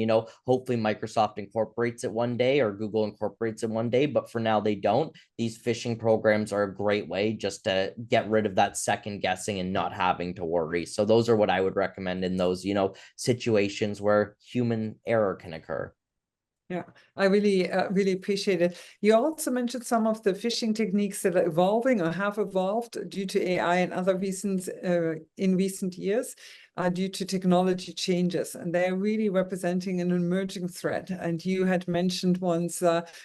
hopefully Microsoft incorporates it one day, or Google incorporates it one day, but for now they don't, these phishing programs are a great way just to get rid of that second guessing and not having to worry. So those are what I would recommend in those, situations where human error can occur. Yeah, I really, really appreciate it. You also mentioned some of the phishing techniques that are evolving or have evolved due to AI and other reasons in recent years, due to technology changes, and they're really representing an emerging threat. And you had mentioned ones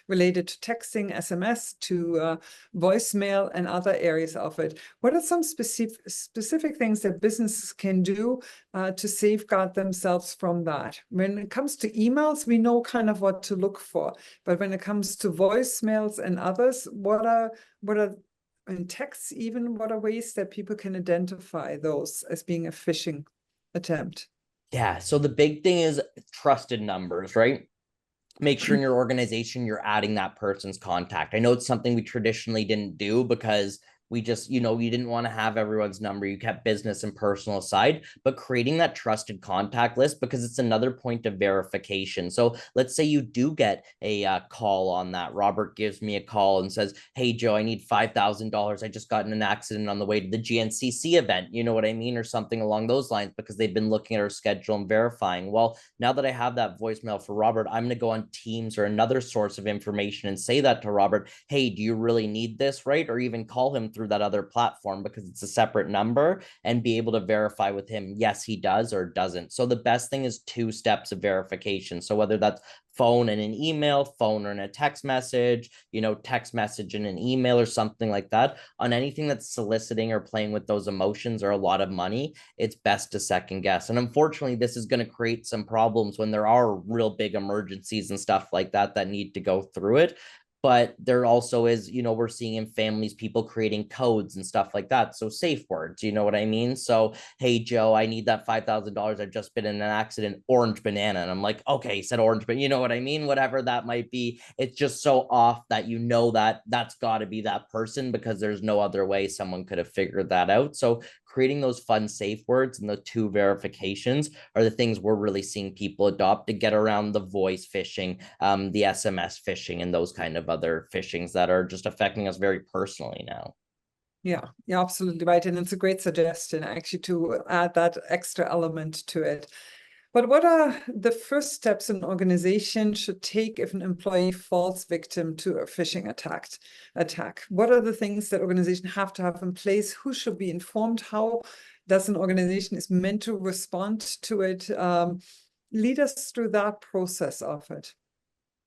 related to texting, SMS, to voicemail, and other areas of it. What are some specific things that businesses can do to safeguard themselves from that? When it comes to emails, we know kind of what to look for, but when it comes to voicemails and others, what are and texts even, what are ways that people can identify those as being a phishing attempt? Yeah, so the big thing is trusted numbers, right? Make sure in your organization you're adding that person's contact. I know it's something we traditionally didn't do, because we just, you didn't want to have everyone's number. You kept business and personal aside, but creating that trusted contact list, because it's another point of verification. So let's say you do get a call on that. Robert gives me a call and says, "Hey, Joe, I need $5,000. I just got in an accident on the way to the GNCC event." You know what I mean? Or something along those lines, because they've been looking at our schedule and verifying. Well, now that I have that voicemail for Robert, I'm going to go on Teams or another source of information and say that to Robert, "Hey, do you really need this?" Right? Or even call him through that other platform, because it's a separate number, and be able to verify with him, yes, he does or doesn't. So the best thing is 2 steps of verification. So whether that's phone and an email, phone and a text message, text message and an email, or something like that, on anything that's soliciting or playing with those emotions or a lot of money, it's best to second guess. And unfortunately, this is going to create some problems when there are real big emergencies and stuff like that that need to go through it. But there also is, we're seeing in families, people creating codes and stuff like that. So safe words, you know what I mean? So, "Hey, Joe, I need that $5,000. I've just been in an accident, orange banana." And I'm like, "Okay," he said orange, but you know what I mean? Whatever that might be. It's just so off that that that's got to be that person, because there's no other way someone could have figured that out. So creating those fun safe words and the 2 verifications are the things we're really seeing people adopt to get around the voice phishing, the SMS phishing, and those kind of other phishings that are just affecting us very personally now. Yeah, you're absolutely right. And it's a great suggestion, actually, to add that extra element to it. But what are the first steps an organization should take if an employee falls victim to a phishing attack? What are the things that organizations have to have in place? Who should be informed? How does an organization is meant to respond to it? Lead us through that process of it.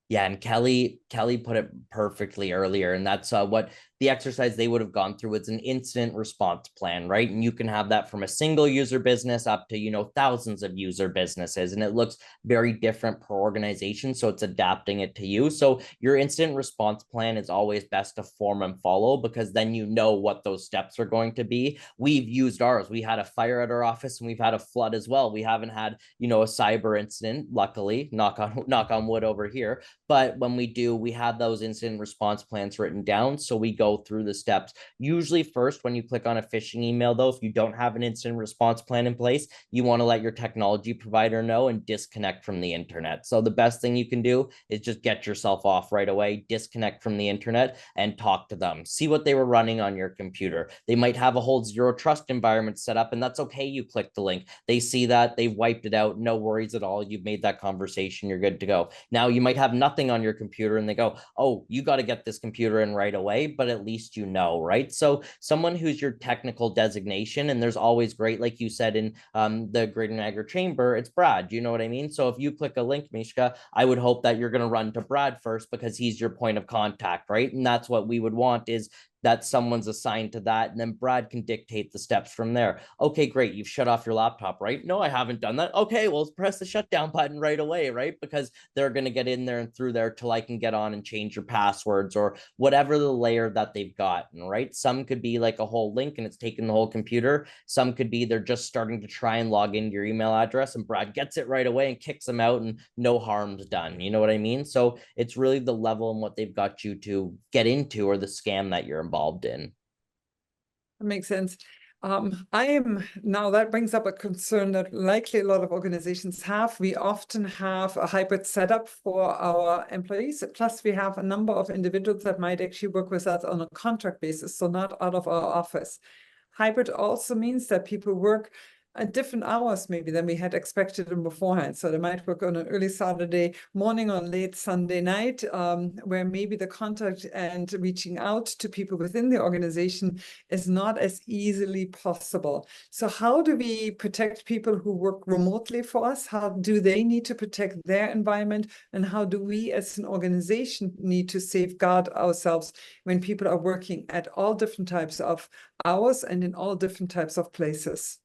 Yeah, and Kelly put it perfectly earlier, and that's what the exercise they would have gone through. It's an incident response plan, right? And you can have that from a single user business up to, you know, thousands of user businesses, and it looks very different per organization. So it's adapting it to you. So your incident response plan is always best to form and follow, because then you know what those steps are going to be. We've used ours. We had a fire at our office, and we've had a flood as well. We haven't had, you know, a cyber incident, luckily, knock on wood over here. But when we do, we have those incident response plans written down. So we go through the steps. Usually first, when you click on a phishing email, though, if you don't have an incident response plan in place, you want to let your technology provider know and disconnect from the internet. So the best thing you can do is just get yourself off right away, disconnect from the internet, and talk to them. See what they were running on your computer. They might have a whole zero trust environment set up, and that's okay. You click the link. They see that, they've wiped it out. No worries at all. You've made that conversation. You're good to go. Now you might have nothing on your computer, and they go, oh, you got to get this computer in right away, but at least you know, right? So someone who's your technical designation, and there's always great, like you said, in the Greater Niagara Chamber, it's Brad. You know what I mean? So if you click a link, Mishka, I would hope that you're going to run to Brad first, because he's your point of contact, right? And that's what we would want, is that someone's assigned to that, and then Brad can dictate the steps from there. Okay, great. You've shut off your laptop, right? No, I haven't done that. Okay, well, press the shutdown button right away, right? Because they're going to get in there and through there till I can get on and change your passwords or whatever the layer that they've gotten, right? Some could be like a whole link and it's taking the whole computer. Some could be they're just starting to try and log into your email address, and Brad gets it right away and kicks them out, and no harm's done. You know what I mean? So it's really the level and what they've got you to get into, or the scam that you're involved in. That makes sense. Now that brings up a concern that likely a lot of organizations have. We often have a hybrid setup for our employees. Plus, we have a number of individuals that might actually work with us on a contract basis, so not out of our office. Hybrid also means that people work at different hours maybe than we had expected them beforehand. So they might work on an early Saturday morning or late Sunday night, where maybe the contact and reaching out to people within the organization is not as easily possible. So how do we protect people who work remotely for us? How do they need to protect their environment? And how do we as an organization need to safeguard ourselves when people are working at all different types of hours and in all different types of places?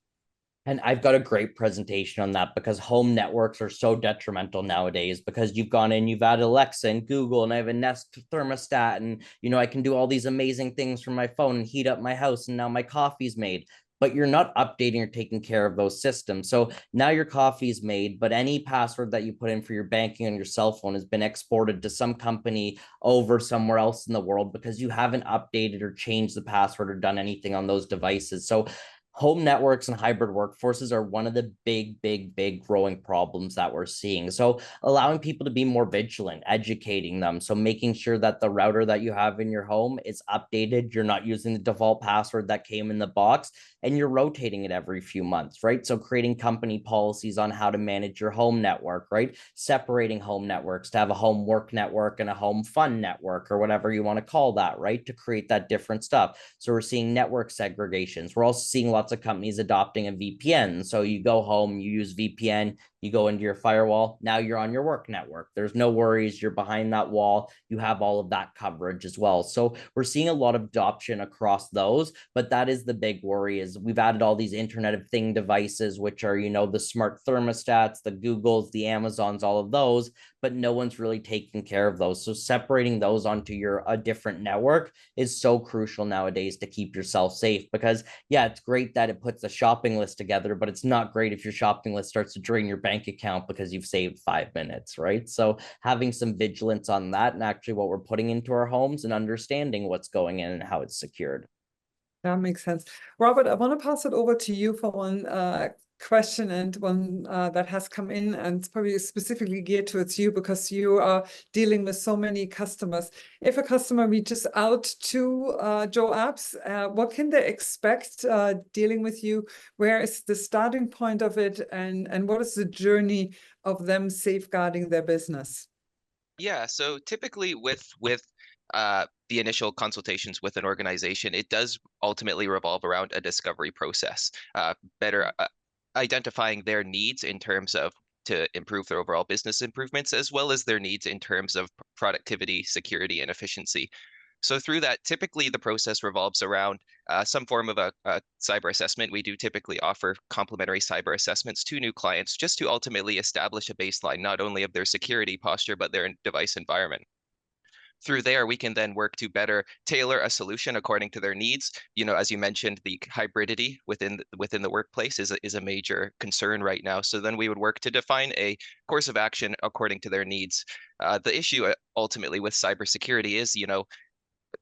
And I've got a great presentation on that, because home networks are so detrimental nowadays, because you've gone in, you've added Alexa and Google, and I have a Nest thermostat, and, you know, I can do all these amazing things from my phone and heat up my house, and now my coffee's made. But you're not updating or taking care of those systems. So now your coffee's made, but any password that you put in for your banking on your cell phone has been exported to some company over somewhere else in the world, because you haven't updated or changed the password or done anything on those devices. So home networks and hybrid workforces are one of the big growing problems that we're seeing. So allowing people to be more vigilant, educating them. So making sure that the router that you have in your home is updated. You're not using the default password that came in the box, and you're rotating it every few months, right? So creating company policies on how to manage your home network, right? Separating home networks to have a home work network and a home fun network, or whatever you want to call that, right? To create that different stuff. So we're seeing network segregations. We're also seeing lots of companies adopting a VPN. So you go home, you use VPN, you go into your firewall, now you're on your work network. There's no worries, you're behind that wall, you have all of that coverage as well. So we're seeing a lot of adoption across those, but that is the big worry, is we've added all these Internet of Thing devices, which are, you know, the smart thermostats, the Googles, the Amazons, all of those, but no one's really taking care of those. So separating those onto a different network is so crucial nowadays to keep yourself safe, because yeah, it's great that it puts a shopping list together, but it's not great if your shopping list starts to drain your bank account because you've saved 5 minutes, right? So having some vigilance on that, and actually what we're putting into our homes, and understanding what's going in and how it's secured. That makes sense. Robert, I want to pass it over to you for one question, and one that has come in, and it's probably specifically geared towards you because you are dealing with so many customers. If a customer reaches out to Joe Apps, what can they expect dealing with you? Where is the starting point of it, and what is the journey of them safeguarding their business? Yeah, so typically with the initial consultations with an organization, it does ultimately revolve around a discovery process, better identifying their needs in terms of to improve their overall business improvements, as well as their needs in terms of productivity, security, and efficiency. So through that, typically the process revolves around some form of a cyber assessment. We do typically offer complimentary cyber assessments to new clients just to ultimately establish a baseline, not only of their security posture, but their device environment. Through there, we can then work to better tailor a solution according to their needs. You know, as you mentioned, the hybridity within the workplace is a major concern right now. So then we would work to define a course of action according to their needs. The issue ultimately with cybersecurity is, you know,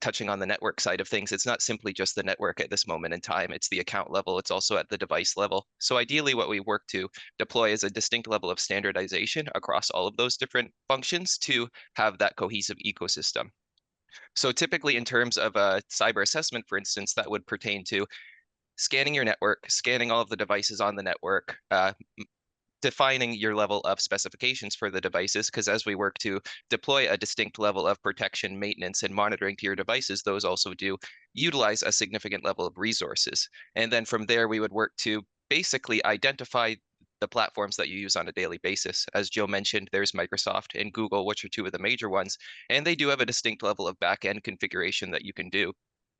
touching on the network side of things, it's not simply just the network at this moment in time. It's the account level. It's also at the device level. So ideally, what we work to deploy is a distinct level of standardization across all of those different functions to have that cohesive ecosystem. So typically in terms of a cyber assessment, for instance, that would pertain to scanning your network, scanning all of the devices on the network, defining your level of specifications for the devices, because as we work to deploy a distinct level of protection, maintenance, and monitoring to your devices, those also do utilize a significant level of resources. And then from there, we would work to basically identify the platforms that you use on a daily basis. As Joe mentioned, there's Microsoft and Google, which are two of the major ones, and they do have a distinct level of back-end configuration that you can do.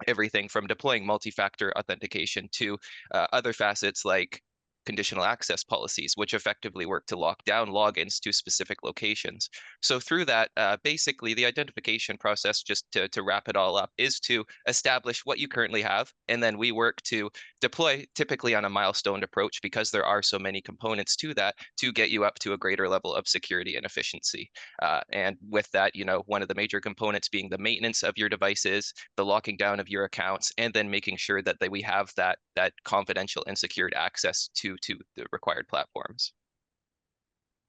Everything from deploying multi-factor authentication to other facets like conditional access policies, which effectively work to lock down logins to specific locations. So through that, basically the identification process, just to wrap it all up, is to establish what you currently have, and then we work to deploy typically on a milestone approach, because there are so many components to that, to get you up to a greater level of security and efficiency. And with that, you know, one of the major components being the maintenance of your devices, the locking down of your accounts, and then making sure that we have that confidential and secured access to the required platforms.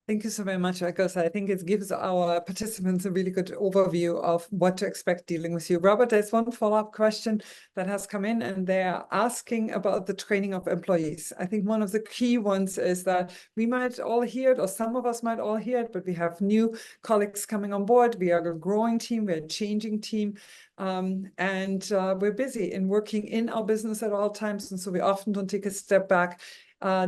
Thank you so very much, because I think it gives our participants a really good overview of what to expect dealing with you. Robert, there's one follow-up question that has come in, and they're asking about the training of employees. I think one of the key ones is that we might all hear it, or some of us might all hear it, but we have new colleagues coming on board. We are a growing team, we're a changing team, and we're busy in working in our business at all times, and so we often don't take a step back.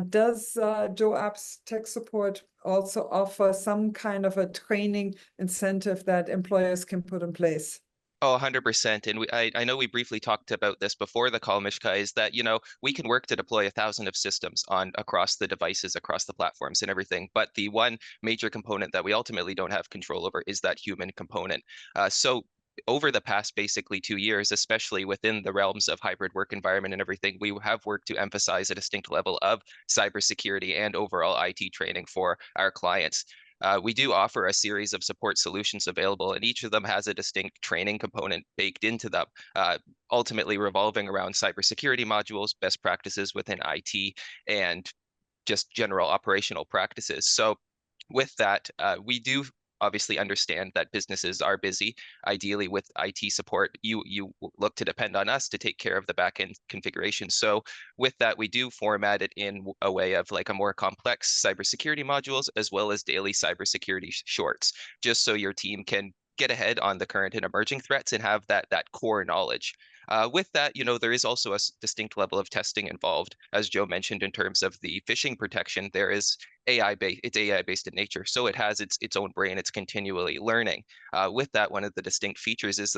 Does Joe Apps Tech Support also offer some kind of a training incentive that employers can put in place? Oh, 100%. And I know we briefly talked about this before the call, Mishka, is that, you know, we can work to deploy 1,000 of systems across the devices, across the platforms and everything. But the one major component that we ultimately don't have control over is that human component. So over the past basically 2 years, especially within the realms of hybrid work environment and everything, we have worked to emphasize a distinct level of cybersecurity and overall IT training for our clients. We do offer a series of support solutions available, and each of them has a distinct training component baked into them, ultimately revolving around cybersecurity modules, best practices within IT, and just general operational practices. So with that, we do obviously understand that businesses are busy. Ideally, with IT support, you look to depend on us to take care of the backend configuration. So with that, we do format it in a way of like a more complex cybersecurity modules, as well as daily cybersecurity shorts, just so your team can get ahead on the current and emerging threats and have that core knowledge. With that, you know, there is also a distinct level of testing involved. As Joe mentioned, in terms of the phishing protection, there is it's AI based in nature, so it has its own brain. It's continually learning. With that, one of the distinct features is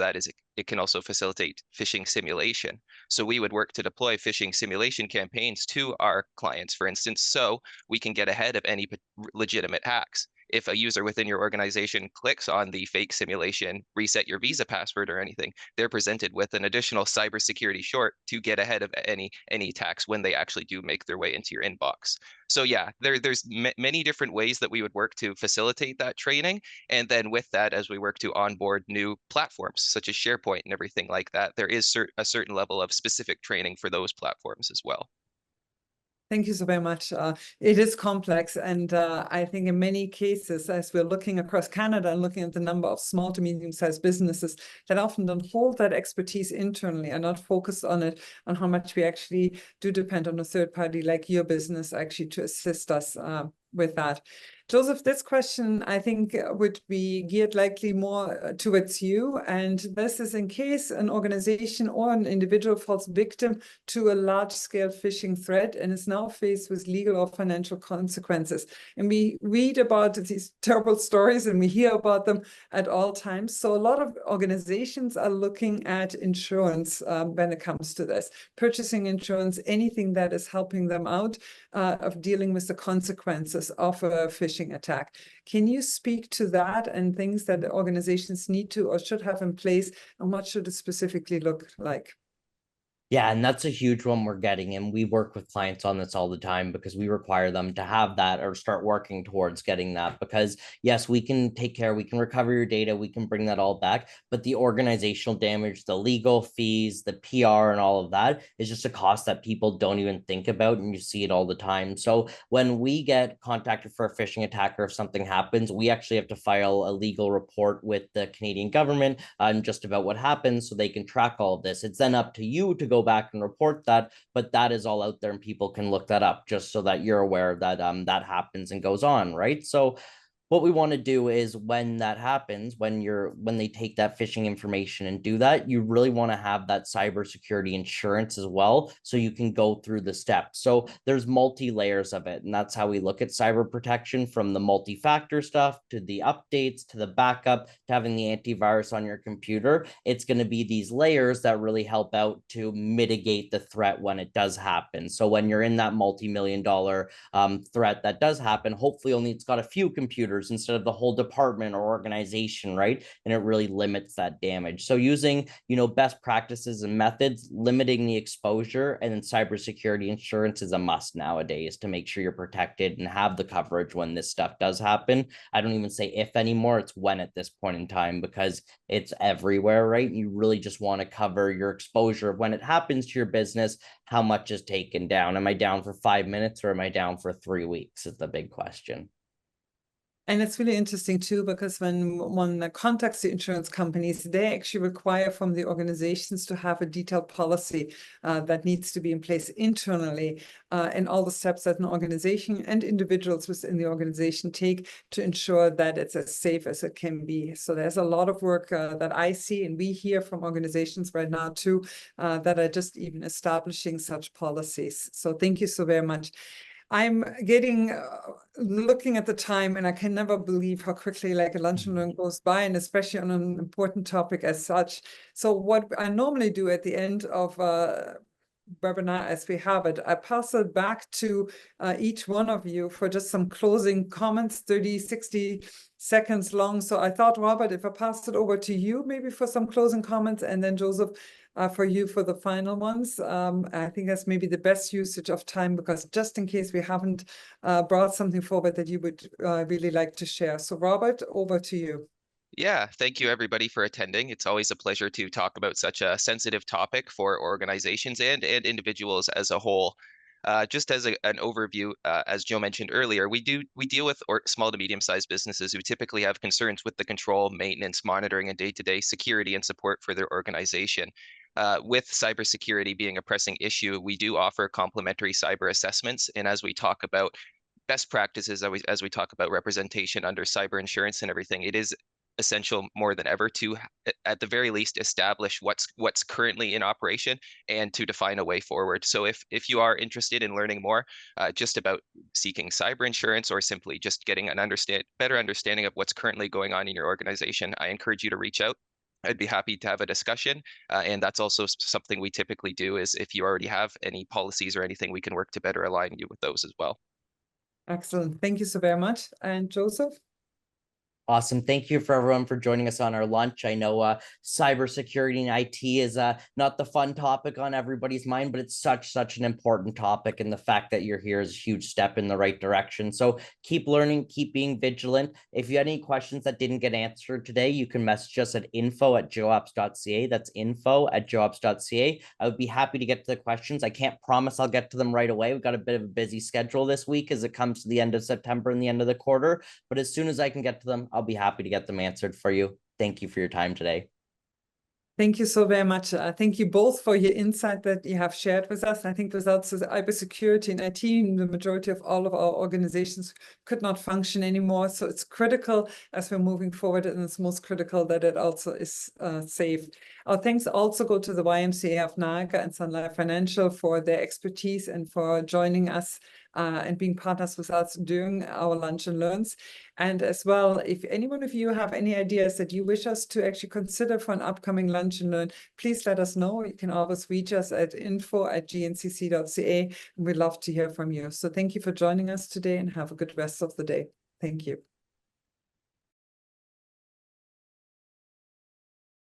it can also facilitate phishing simulation. So we would work to deploy phishing simulation campaigns to our clients, for instance, so we can get ahead of any legitimate hacks. If a user within your organization clicks on the fake simulation, reset your Visa password or anything, they're presented with an additional cybersecurity short to get ahead of any attacks when they actually do make their way into your inbox. So yeah, there's many different ways that we would work to facilitate that training. And then with that, as we work to onboard new platforms such as SharePoint and everything like that, there is a certain level of specific training for those platforms as well. Thank you so very much. It is complex, and I think in many cases, as we're looking across Canada and looking at the number of small to medium-sized businesses that often don't hold that expertise internally and not focused on it, on how much we actually do depend on a third party like your business actually to assist us with that. Joseph, this question I think would be geared likely more towards you. And this is in case an organization or an individual falls victim to a large-scale phishing threat and is now faced with legal or financial consequences. And we read about these terrible stories and we hear about them at all times. So a lot of organizations are looking at insurance when it comes to this, purchasing insurance, anything that is helping them out of dealing with the consequences of a phishing attack. Can you speak to that and things that organizations need to or should have in place, and what should it specifically look like? Yeah, and that's a huge one we're getting. And we work with clients on this all the time because we require them to have that or start working towards getting that. Because yes, we can take care, we can recover your data, we can bring that all back. But the organizational damage, the legal fees, the PR, and all of that is just a cost that people don't even think about. And you see it all the time. So when we get contacted for a phishing attack or if something happens, we actually have to file a legal report with the Canadian government on just about what happens so they can track all of this. It's then up to you to go back and report that, but that is all out there and people can look that up just so that you're aware that that happens and goes on, right? So what we want to do is when that happens, when they take that phishing information and do that, you really want to have that cybersecurity insurance as well, so you can go through the steps. So there's multi-layers of it, and that's how we look at cyber protection, from the multi-factor stuff to the updates to the backup to having the antivirus on your computer. It's going to be these layers that really help out to mitigate the threat when it does happen. So when you're in that multi-million-dollar threat that does happen, hopefully only it's got a few computers instead of the whole department or organization, right? And it really limits that damage. So using, best practices and methods, limiting the exposure, and then cybersecurity insurance is a must nowadays to make sure you're protected and have the coverage when this stuff does happen. I don't even say if anymore, it's when at this point in time, because it's everywhere, right? And you really just want to cover your exposure when it happens to your business. How much is taken down? Am I down for 5 minutes or am I down for 3 weeks is the big question. And it's really interesting too, because when one contacts the insurance companies, they actually require from the organizations to have a detailed policy that needs to be in place internally, and all the steps that an organization and individuals within the organization take to ensure that it's as safe as it can be. So there's a lot of work that I see and we hear from organizations right now too, that are just even establishing such policies. So thank you so very much. I'm looking at the time, and I can never believe how quickly like a lunch and learn goes by, and especially on an important topic as such. So what I normally do at the end of webinar as we have it, I pass it back to each one of you for just some closing comments, 30, 60 seconds long. So I thought, Robert, if I pass it over to you, maybe for some closing comments, and then Joseph, for you for the final ones. I think that's maybe the best usage of time, because just in case we haven't brought something forward that you would really like to share. So Robert, over to you. Yeah, thank you everybody for attending. It's always a pleasure to talk about such a sensitive topic for organizations and individuals as a whole. Just as an overview, as Joe mentioned earlier, we deal with small to medium-sized businesses who typically have concerns with the control, maintenance, monitoring, and day-to-day security and support for their organization. With cybersecurity being a pressing issue, we do offer complimentary cyber assessments. And as we talk about best practices, as we talk about representation under cyber insurance and everything, it is essential more than ever to, at the very least, establish what's currently in operation and to define a way forward. So if you are interested in learning more just about seeking cyber insurance, or simply just getting an better understanding of what's currently going on in your organization, I encourage you to reach out. I'd be happy to have a discussion. And that's also something we typically do, is if you already have any policies or anything, we can work to better align you with those as well. Excellent. Thank you so very much. And Joseph? Awesome. Thank you for everyone for joining us on our lunch. I know cybersecurity and IT is not the fun topic on everybody's mind, but it's such an important topic. And the fact that you're here is a huge step in the right direction. So keep learning, keep being vigilant. If you had any questions that didn't get answered today, you can message us at info@geoapps.ca. That's info@geoapps.ca. I would be happy to get to the questions. I can't promise I'll get to them right away. We've got a bit of a busy schedule this week as it comes to the end of September and the end of the quarter. But as soon as I can get to them, I'll be happy to get them answered for you. Thank you for your time today. Thank you so very much. Thank you both for your insight that you have shared with us. I think without cybersecurity and IT, the majority of all of our organizations could not function anymore. So it's critical as we're moving forward, and it's most critical that it also is safe. Our thanks also go to the YMCA of Niagara and Sun Life Financial for their expertise and for joining us and being partners with us during our lunch and learns. And as well, if any one of you have any ideas that you wish us to actually consider for an upcoming lunch and learn, please let us know. You can always reach us at info@gncc.ca, and we'd love to hear from you. So thank you for joining us today, and have a good rest of the day. Thank you.